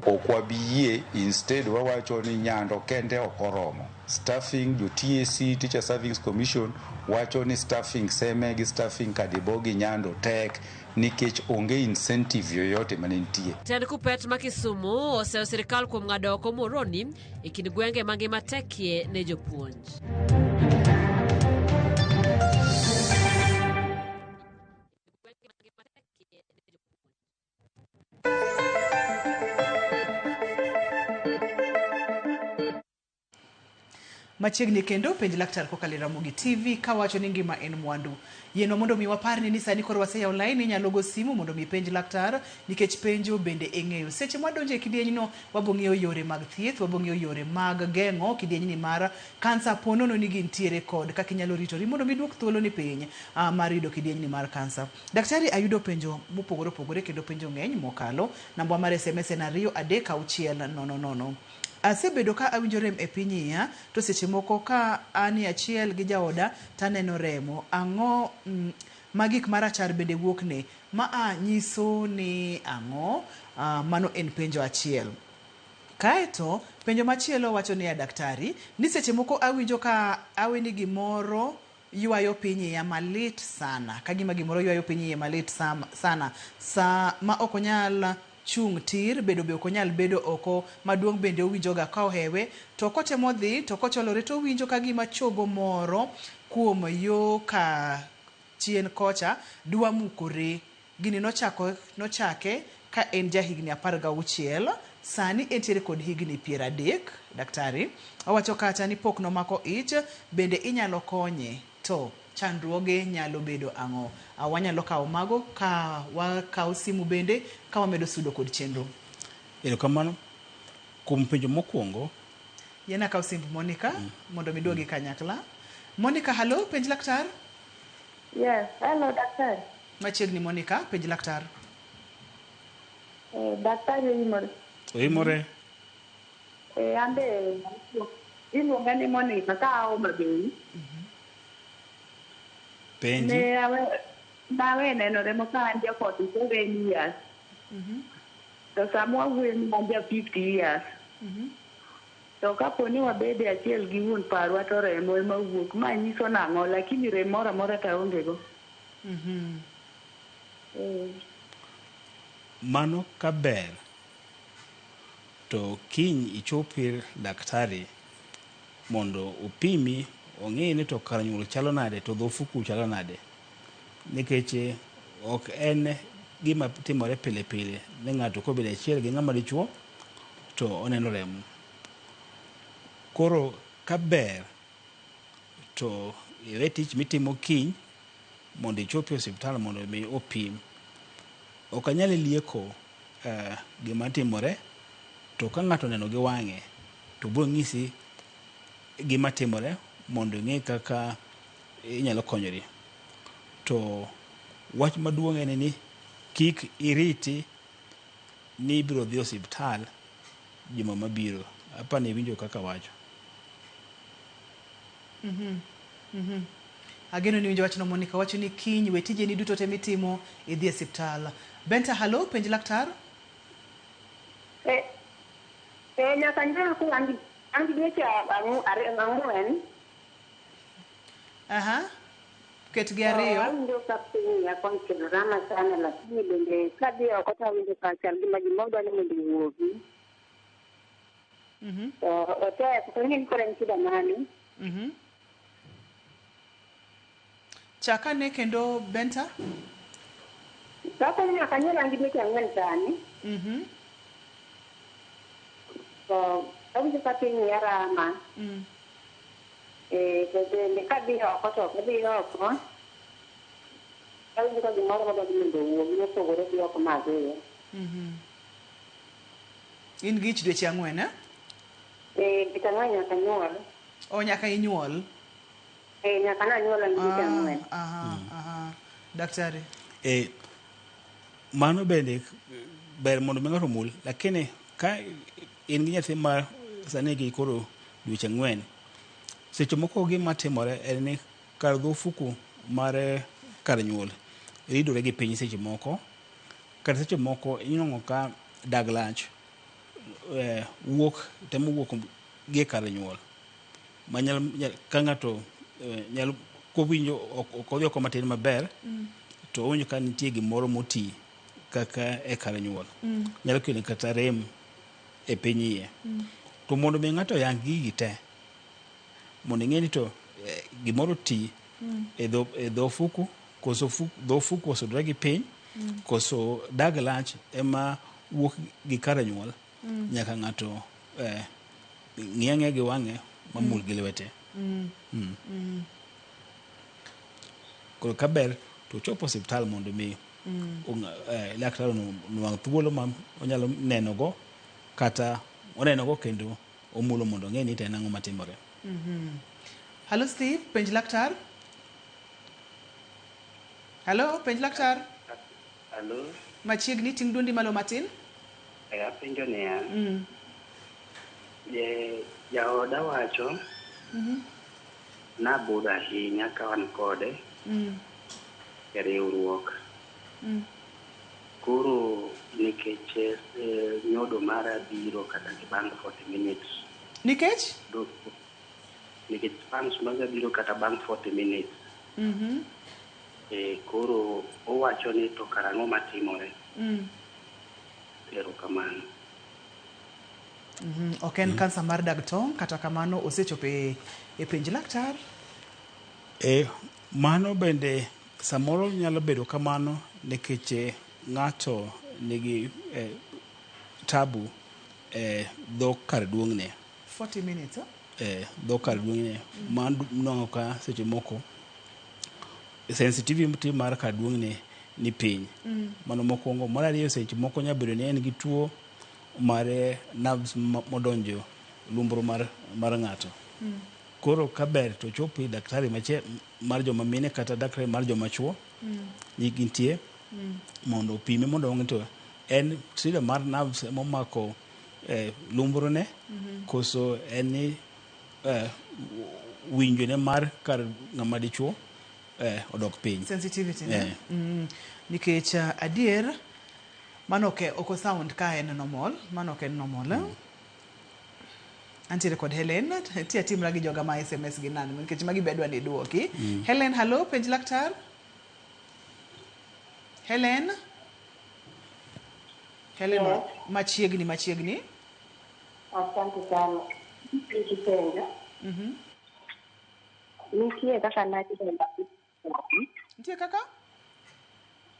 Speaker 17: Okwabiye instead wawacho ni Nyando kende okoromo. Staffing jo TSC Teacher Service Commission wacho ni staffing seme gi staffing Kadibogi Nyando tek nikech onge incentive yoyote manentie.
Speaker 15: Tend kupet makisumu oseo serikal kuom ng'ado oko moroni ikin gwenge mangima tekie ne jopuonj.
Speaker 1: Machiegni kendo penj laktar kokalo Ramogi TV kawacho ni ngima en mwandu. Yeno mondo mi waparni ni sani koro waseya online inyalo go simu mondo mi penj laktar nikech penjo bende eng'eyo. Seche mwadonje kidieny no wabong'eyo yore mag thieth, wabong'eyo yore mag geng'o kidieny ni mar kansa ponono ni gintiere kod kaka inyalo ritori mondo mi duok thuolo ni piny mar yudo kidieny ni mar kansa. Daktari ayudo penjo mopogore opogore kendo penjo ng'eny mokalo. Namba mar SMS en 23600. Asebedo ka awinjo rem e pinyia to seche moko ka ani achiel gi jaoda taneno remo ang'o magik marachar bende wuokne ma nyiso ni ang'o. Mano en penjo achiel. Kaeto penjo machielo wacho ni ya daktari ni seche moko awinjo ka aweni gimoro yuayo pinyia malit sana kagima gimoro yuayo pinyia malit sana sa ma ok onyal chung tir bedo be okonyal bedo oko maduong bende owinjo ga ka ohewe to kotemo dhi to kocholore to owinjo ka gima chogo moro kuom yo ka chien kocha dwa mukore. Gini nochake ka en jahigni 16 sani entiere kod higni 30. Daktari owacho kata ni pok nomako ich bende inyalo konye to chandruoge nyalo bedo ang'o. Wanyalo kawo mago ka wakawo simu bende ka wamedo sudo kod chenro.
Speaker 2: Kamano kuom penjo mokwongo
Speaker 1: yena kawo simb Monica mondo miduogi kanyakla. Monica, hello, penj laktar.
Speaker 18: Yes, hello doctor.
Speaker 1: Machiegni Monica, penj laktar.
Speaker 18: Daktari
Speaker 2: Oimore.
Speaker 18: Ande iluonga ni Monica ka Homa Bay.
Speaker 2: Penji.
Speaker 18: Nawe nenore mo ka anja 47 years. To samwa wuoyi ma anja 50 years. To kapo ni wabede achiel gi wuon parwa to remo ema wuok ma nyiso nang'o lakini rem moro amora ta onge go.
Speaker 2: Mano kaber to kiny ichopir daktari mondo opimi ong'e ni to kar nyuol chalo nade to dhofuku chalo nade, nikech ok en gima timore pile pile ni ng'ato kobedo achiel gi ng'ama dichuo to oneno remo. Koro kaber to iwe tich mitimo kiny mondo ichopi osiptal mondo mi opim. Ok anyal lieko gima timore, to ka ng'ato neno gi wang'e to biro ng'isi gima timore mondo ing'e kaka inyalo konyori. To wach maduong' en ni kik iriti ni ibiro dhi osiptal juma mabiro. Apani iwinjo kaka wacho.
Speaker 1: Ageno ni winjo wachno Monica wacho ni kiny we tijeni duto te mitimo idhi e osiptal. Benta, halo, penj laktar.
Speaker 18: Nyaka nyaka ko angi dweche ang'wen.
Speaker 1: Aha. Ket gi ariyo.
Speaker 18: Awinjo ka piny ya konsiderama sana, lakini bende kadhi oko to awinjo ka chal gima gimoro dwani mondo owuogi. Otek, to ing'e ni koro en shida mane?
Speaker 1: Chakane kendo Benta.
Speaker 18: Kaka nyaka nyaka angi dweche ang'wen sani. To awinjo ka piny ya rama. To bende kadhi oko to kadhi oko. Awinjo ka gimoro madwani mondo owuogi mopogore gi oko madhiye.
Speaker 1: In gi ich dweche ang'wen, eh?
Speaker 18: Dweche ang'wen nyaka nyuol.
Speaker 1: O nyaka inyuol.
Speaker 18: Nyaka nanyuol angi dweche ang'wen.
Speaker 1: Daktari.
Speaker 2: Mano bende ber mondo mi ng'ato mul, lakini ka in gi nyathi ma sani gi koro dweche ang'wen, seche moko gima timore en ni kar dhofuku mar kar nyuol ridore gi piny seche moko, kata seche moko inwang'o ka dag lach temo wuok gi kar nyuol manyalo ka ng'ato nyalo kowinjo ok odhi oko matin maber, to owinjo ka nitie gimoro moti kaka e kar nyuol, nyalo kelo kata rem e piny iye. To mondo mi ng'ato yang gigi te, mondo ing'e ni to gimoro ti e dhofuku, koso dhofuku osudore gi piny, koso dag lach ema wuok gi kar nyuol, nyaka ng'ato ng'e gi wang'e mamul gi lwete. Koro kaber to chopo osiptal mondo mi laktar onwang' thuolo ma onyalo nenogo, kata onenogo kendo omulo mondo ong'e ni to en ang'o matimore.
Speaker 1: Halo Steve, penj laktar. Halo, penj laktar.
Speaker 19: Halo.
Speaker 1: Machiegni ting' duondi malo matin.
Speaker 19: Apenjo niya. Jaoda wacho nabudho ahinya ka wan kode e riwruok. Koro nikech nyodo mara biro kata bang' 40 minutes.
Speaker 1: Nikech?
Speaker 19: Nikech spams maga biro kata bang' 40 minutes. Koro owacho ni to karang'o matimore. Erokamano.
Speaker 1: Ok en kansa mar dag tong', kata kamano osechopo e penj laktar.
Speaker 2: Mano bende samoro nyalo bedo kamano nikech ng'ato nigi tabu dhok kar duong'ne.
Speaker 1: 40 minutes,
Speaker 2: dhok kar duong'ne manwang'o ka seche moko sensitivity mar kar duong'ne ni piny. Mano mokwongo. Mar ariyo, seche moko nyalo bedo ni en gi tuo mar nerves modonjo lumbru mar ng'ato. Koro kaber to chopi daktari mar joma mine kata daktari mar joma chuo gintie mondo opime mondo ong'e to en shida mar nerves momako lumbrune, koso en ni winjone mar kar ng'ama dichuo odok piny.
Speaker 1: Sensitivity. Nikech adier mano ok sound ka en normal, mano ok en normal. Antiere kod Helen, tia timra gi joga ma SMS gi nani, nikech magi bedwa ni duoki. Helen, halo, penj laktar. Helen? Helen, machiegni.
Speaker 20: Asante sana. Nikipenda. Nikie kaka najidenda.
Speaker 1: Nitie kaka?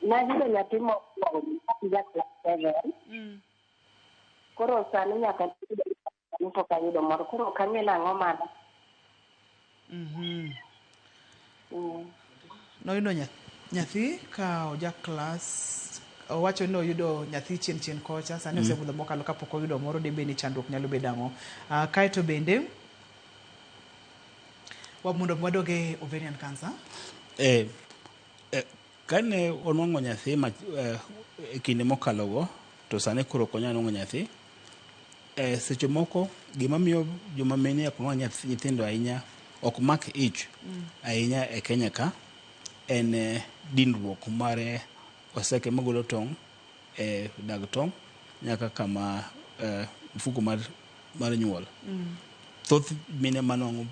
Speaker 20: Najidenda timo kwa class 7. Koro sani nyaka nipo kayudo moro. Koro kang'ela ang'o mana.
Speaker 1: Noyudo nyathi ka oja class owacho ni oyudo nyathi chien kocha sani osebudho mokalo kapok oyudo moro debe ni chandruok nyalo bedo ang'o. Kaeto bende wamondo mwadoge ovarian cancer.
Speaker 2: Kane onwang'o nyathi e kinde mokalogo to sani koro konya nwang'o nyathi. Seche moko gima miyo joma mine ok nwang' nyithindo ahinya ok mak ich ahinya e Kenya ka en dinruok mar oseke magolo tong' e dag tong' nyaka kama mfuko mar nyuol. Thoth mine manwang'o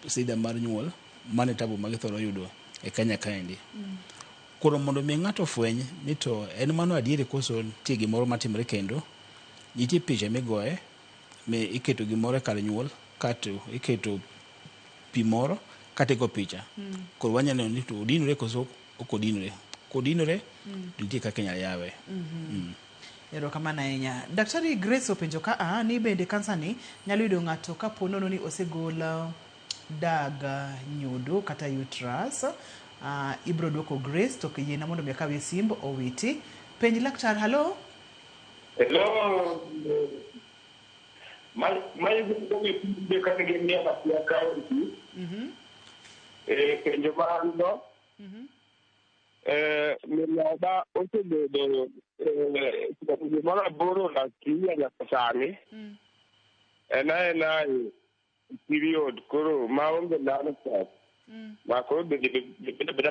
Speaker 2: sida mar nyuol mane tabu magithoro yudo e Kenya kaendi. Koro mondo mi ng'ato fweny ni to en mano adieri koso nitie gimoro matimore kendo, nitie picha migoye iketo gimoro kar nyuol kato iketo pi moro kata igo picha. Koro wanyalo neno ni to odinore koso ok odinore. Kodinore nitie kaka inyalo yawe.
Speaker 1: Erokamano ahinya. Daktari Grace openjo ka ni bende kansa ni nyalo yudo ng'ato kapo nono ni osegol dag nyudo kata uterus. Ibro duoko Grace to kiyiena mondo mi akawe simb owiti. Penj laktar, hello?
Speaker 21: Hello. Mai de kan ge mi aba ya ka oti. Penjo mando. Mi ba oto de mara boro la kiya ya pasani. Na period koro maonge lana sa. Ma ko de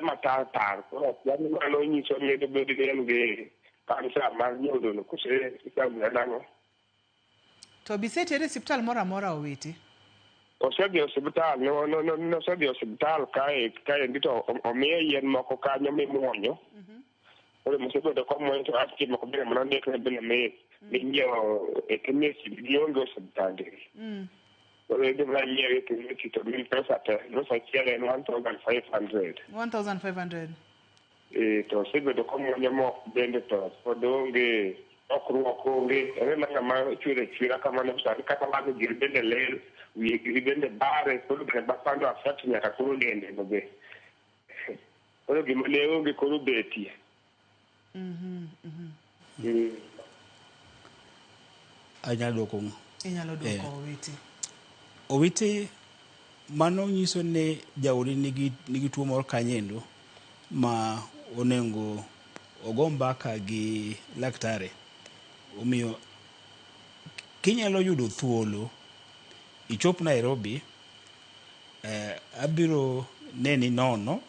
Speaker 21: matar ko ya ni ma no ni so me de de kansa mar nyodo no ko se ka mlango.
Speaker 1: To bisetere hospital mora owiti.
Speaker 21: Osedhi hospital no osedhi hospital kae ndito omiye yien moko kanyo mimuonyo. Ore mosebedo komwonyo to ati moko bende mondo ndikne bende minyiewo e kemesi gionge osiptande. Ore gima nyiewo e kemesi to min pesa te achiel en 1,500.
Speaker 1: 1,500.
Speaker 21: To osebedo komwonyo moko bende to pod onge okruok onge. Ere ng'ama chwira kamano sani kata mag gir bende lel wi bende bare koro bende bapando afat nyaka koro dende no be. Oro gima ne onge koro betie.
Speaker 2: Anyalo duoko.
Speaker 1: Inyalo duoko owiti.
Speaker 2: Owiti mano nyiso ni jaodi nigi tuo moro kanyendo ma onengo ogo mbaka gi laktare. Omiyo kinyalo yudo thuolo ichop Nairobi, abiro neni nono.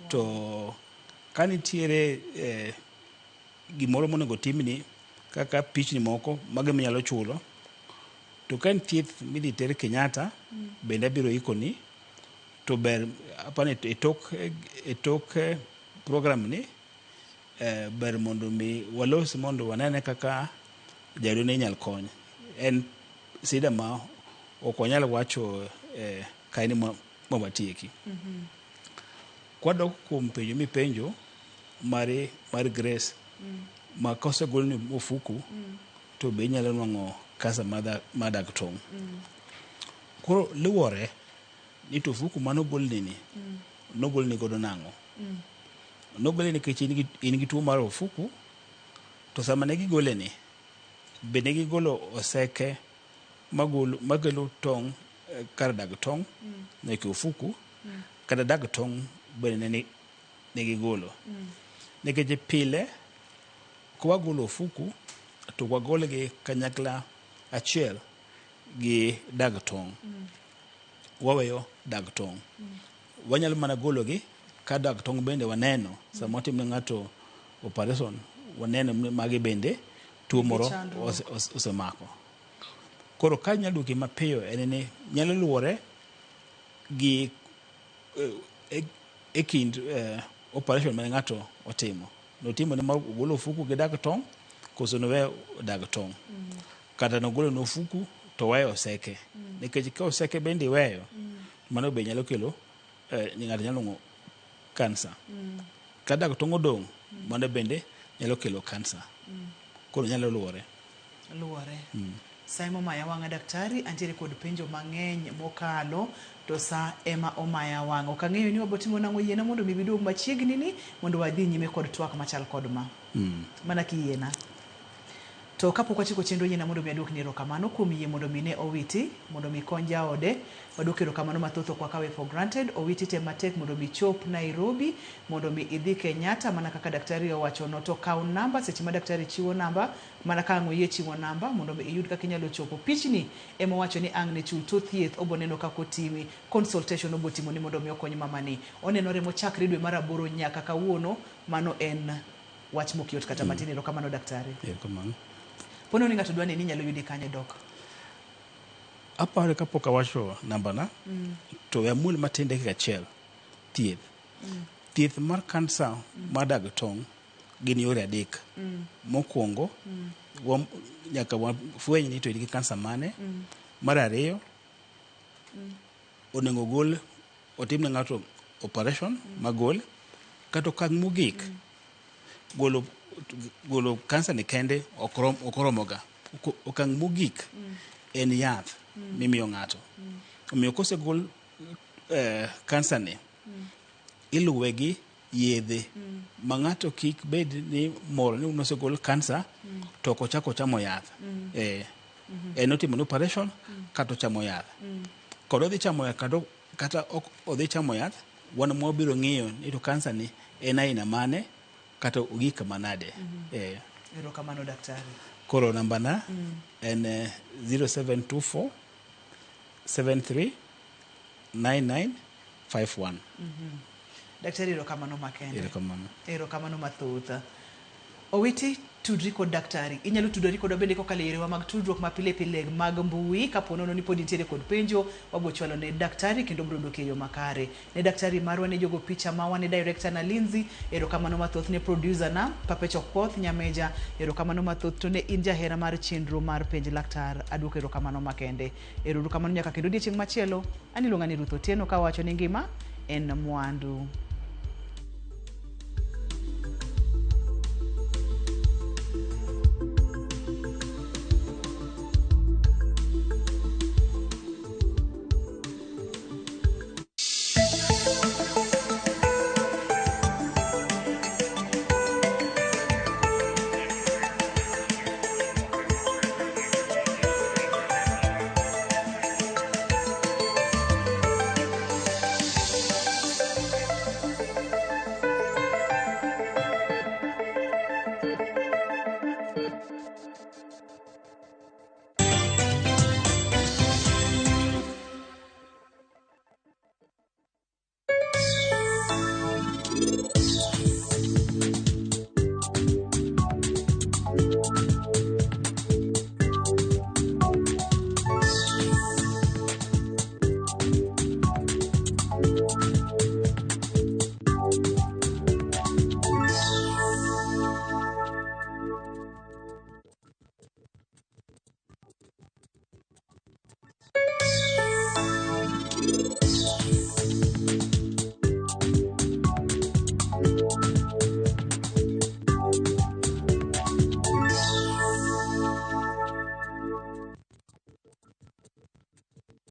Speaker 2: To kanitiere gimoro monego timni kaka pichni moko mage minyalo chulo, to ka thieth midhi ter Kenyatta bende abiro ikoni. To ber apani e tok program ni ber mondo mi walos mondo wanene kaka jaduong' inyal kony. En sida ma ok wanyal wacho kaini mawatieki. Kwadok kuom penjo mipenjo mar Grace ma kosegol ni ofuku to be inyalo nwang'o kansa mar dag tong'. Koro luwore ni to ofuku manogolni ni nogolni godo nang'o. Nogolni nikech in gi tuo mar ofuku, to sama ne gigole ni be ne gigolo oseke magolo tong' kar dag tong' nyaka ofuku kata dag tong' bende ne gigolo. Nikech pile kwagolo ofuku to wagolgi kanyakla achiel gi dag tong'. Waweyo dag tong'. Wanyalo mana gologi ka dag tong' bende waneno sama watim ne ng'ato operation, waneno magi bende tuo moro osemako. Koro ka nyalo duoki mapiyo en ni nyalo luwore gi e kind operation mane ng'ato otimo. Notimo ni mar golo ofuku gi dag tong' koso nowe dag tong'. Kata nogolo nofuku to weyo oseke. Nikech ka oseke bende weyo, mano be nyalo kelo ng'ato nyalo ng'o kansa. Ka dag tong' odong', mano bende nyalo kelo kansa. Koro nyalo luwore.
Speaker 1: Sa ema omaya wang'a daktari, antiere kod penjo mang'eny mokalo to sa ema omaya wang'a. Ok ang'eyo ni wabotimo nang'o yiena mondo mi biduog machiegni ni mondo wadhi nyime kod twak machal kod ma. Mana kiyiena. To kapok wachiko chenro yiena mondo mi aduok ni erokamano kuom yie mondo mi ne owiti, mondo mi kony jaode, waduok erokamano mathoth ok wakawe for granted. Owiti tem matek mondo mi chop Nairobi, mondo mi idhi Kenyatta, mana kaka daktari owacho no. To kaw namba seche ma daktari chiwo namba, mana ka ang' oyie chiwo namba mondo mi iyud kaka inyalo chopo. Pichni ema wacho ni ang' ne chul to thieth oboneno kako timi, consultation obotimo ni mondo mi okony mamani. Onenore mochakre dwe mar 8 nyaka kawuono, mano en wach mokiot kata matin. Erokamano daktari.
Speaker 2: Erokamano.
Speaker 1: Pono ni ng'ato dwa ni nyalo yudi kanye dok?
Speaker 2: Apare kapok awacho namba na, to amul matin dakika achiel. Thieth. Thieth mar kansa mar dag tong' gin yore adek. Mokwongo, nyaka wafweny ni to in gi kansa mane. Mar ariyo, onego gol, otimne ng'ato operation magol, kata okang' mogik, golo kansa ni kende okoromoga. Okang' mogik en yath mimiyo ng'ato. Omiyo kosegol kansa ni, iluwe gi yedhe ma ng'ato kik bed ni mor ni nosegol kansa to ok ochako chamo yath. En otimo operation kata ochamo yath. Kod odhi chamo yath kata ok odhi chamo yath, wan mwabiro ng'iyo ni to kansa ni en aina mane kata ogik manade.
Speaker 1: Erokamano daktari.
Speaker 2: Koro namba na en 0724 73 9951.
Speaker 1: Daktari erokamano makende.
Speaker 2: Erokamano
Speaker 1: mathoth. Owiti tudri kod daktari. Inyalo tudori kodwa bende kokalo e yorewa mag tudruok mapile pile mag mbui. Kapo nono ni pod nitiere kod penjo, wabochwalo ne daktari kendo biro duoke e yo makare. Ne daktari marwa, ne jogo picha mawa, ne director na Lindsay, erokamano mathoth, ne producer na Papecho Koth Nyameja, erokamano mathoth, to ne in jahera mar chenro mar penj laktar, aduoko erokamano makende. Erokamano nyaka kendo odiochieng' machielo. An iluonga ni Ruth Otieno, kawacho ni ngima en mwandu.